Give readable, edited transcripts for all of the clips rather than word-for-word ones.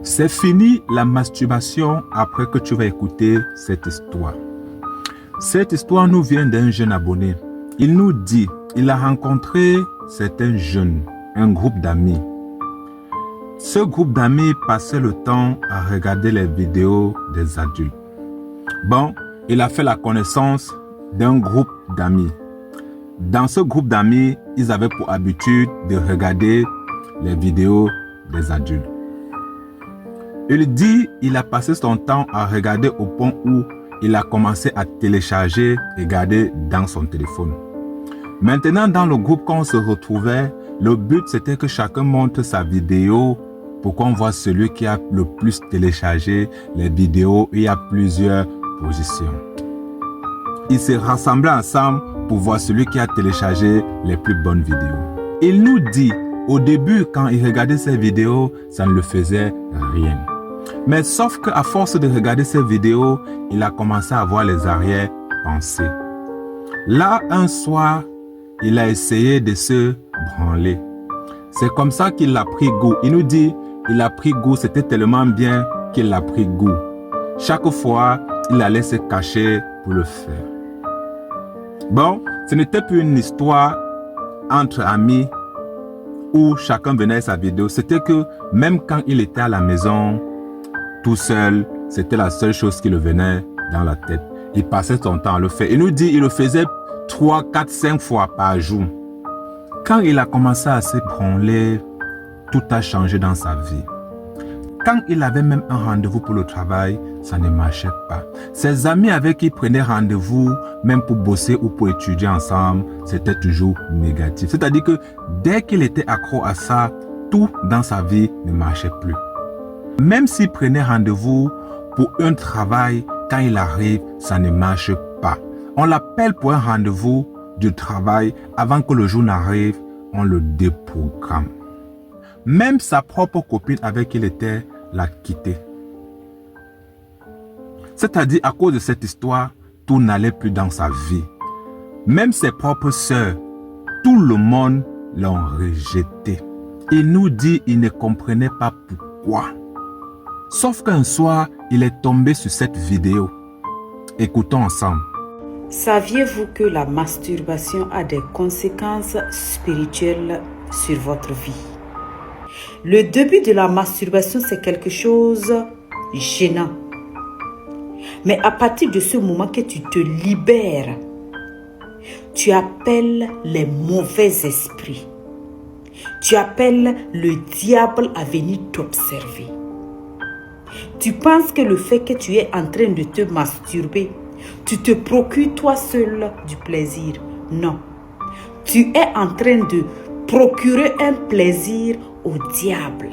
C'est fini la masturbation après que tu vas écouter cette histoire. Cette histoire nous vient d'un jeune abonné. Il nous dit, il a rencontré certains jeunes, un groupe d'amis. Ce groupe d'amis passait le temps à regarder les vidéos des adultes. Bon, il a fait la connaissance d'un groupe d'amis. Dans ce groupe d'amis, ils avaient pour habitude de regarder les vidéos des adultes. Il dit qu'il a passé son temps à regarder au point où il a commencé à télécharger et garder dans son téléphone. Maintenant, dans le groupe quand on se retrouvait, le but c'était que chacun montre sa vidéo pour qu'on voit celui qui a le plus téléchargé les vidéos. Il y a plusieurs positions. Ils se rassemblaient ensemble pour voir celui qui a téléchargé les plus bonnes vidéos. Il nous dit, au début, quand il regardait ces vidéos, ça ne le faisait rien. Mais sauf qu'à force de regarder ces vidéos, il a commencé à avoir les arrière-pensées. Là, un soir, il a essayé de se branler. C'est comme ça qu'il a pris goût. Il nous dit, il a pris goût, c'était tellement bien qu'il a pris goût. Chaque fois, il allait se cacher pour le faire. Bon, ce n'était plus une histoire entre amis où chacun venait à sa vidéo. C'était que même quand il était à la maison, tout seul, c'était la seule chose qui le venait dans la tête. Il passait son temps à le faire. Il nous dit qu'il le faisait 3, 4, 5 fois par jour. Quand il a commencé à se branler, tout a changé dans sa vie. Quand il avait même un rendez-vous pour le travail, ça ne marchait pas. Ses amis avec qui il prenait rendez-vous, même pour bosser ou pour étudier ensemble, c'était toujours négatif. C'est-à-dire que dès qu'il était accro à ça, tout dans sa vie ne marchait plus. Même s'il prenait rendez-vous pour un travail, quand il arrive, ça ne marche pas. On l'appelle pour un rendez-vous du travail. Avant que le jour n'arrive, on le déprogramme. Même sa propre copine avec qui il était l'a quitté. C'est-à-dire, à cause de cette histoire, tout n'allait plus dans sa vie. Même ses propres sœurs, tout le monde l'ont rejeté. Il nous dit qu'il ne comprenait pas pourquoi. Sauf qu'un soir, il est tombé sur cette vidéo. Écoutons ensemble. Saviez-vous que la masturbation a des conséquences spirituelles sur votre vie? Le début de la masturbation, c'est quelque chose de gênant. Mais à partir de ce moment que tu te libères, tu appelles les mauvais esprits. Tu appelles le diable à venir t'observer. Tu penses que le fait que tu es en train de te masturber, tu te procures toi seul du plaisir. Non. Tu es en train de procurer un plaisir au diable.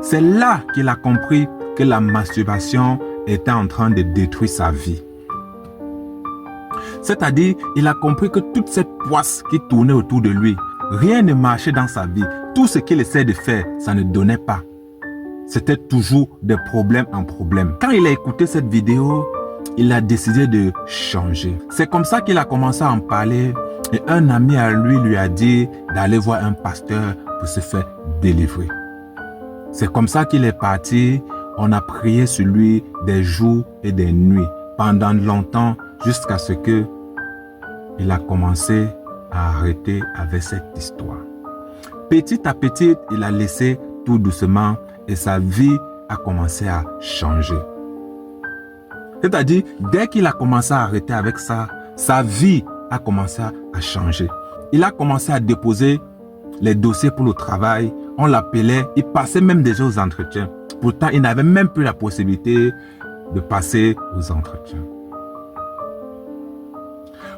C'est là qu'il a compris que la masturbation était en train de détruire sa vie. C'est-à-dire, il a compris que toute cette poisse qui tournait autour de lui, rien ne marchait dans sa vie. Tout ce qu'il essaie de faire, ça ne donnait pas. C'était toujours de problème en problème. Quand il a écouté cette vidéo, il a décidé de changer. C'est comme ça qu'il a commencé à en parler. Et un ami à lui lui a dit d'aller voir un pasteur pour se faire délivrer. C'est comme ça qu'il est parti. On a prié sur lui des jours et des nuits pendant longtemps jusqu'à ce que il a commencé à arrêter avec cette histoire. Petit à petit, il a laissé tout doucement et sa vie a commencé à changer. C'est-à-dire, dès qu'il a commencé à arrêter avec ça, sa vie a commencé à changer. Il a commencé à déposer les dossiers pour le travail. On l'appelait, il passait même déjà aux entretiens. Pourtant, il n'avait même plus la possibilité de passer aux entretiens.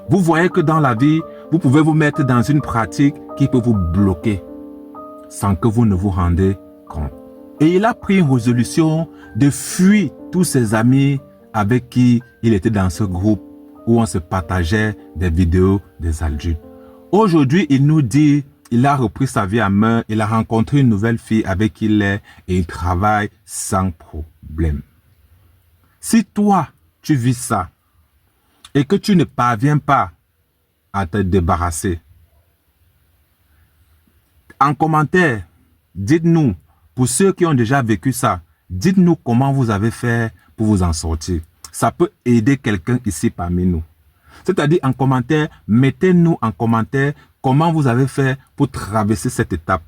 Vous voyez que dans la vie, vous pouvez vous mettre dans une pratique qui peut vous bloquer sans que vous ne vous rendez compte. Et il a pris une résolution de fuir tous ses amis avec qui il était dans ce groupe où on se partageait des vidéos des adultes. Aujourd'hui, il nous dit, il a repris sa vie en main, il a rencontré une nouvelle fille avec qui il est et il travaille sans problème. Si toi, tu vis ça et que tu ne parviens pas à te débarrasser, en commentaire, dites-nous, pour ceux qui ont déjà vécu ça, Dites-nous comment vous avez fait pour vous en sortir. Ça peut aider quelqu'un ici parmi nous. C'est-à-dire en commentaire, mettez-nous en commentaire comment vous avez fait pour traverser cette étape.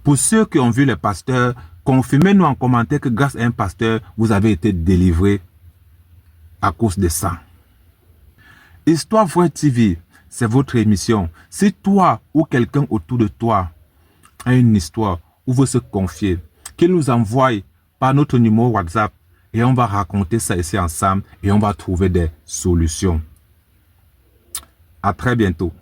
Pour ceux qui ont vu les pasteurs, confirmez-nous en commentaire que grâce à un pasteur, vous avez été délivré à cause de ça. Histoire Vraie TV, c'est votre émission. Si toi ou quelqu'un autour de toi a une histoire ou veut se confier, qu'il nous envoie par notre numéro WhatsApp et on va raconter ça ici ensemble et on va trouver des solutions. À très bientôt.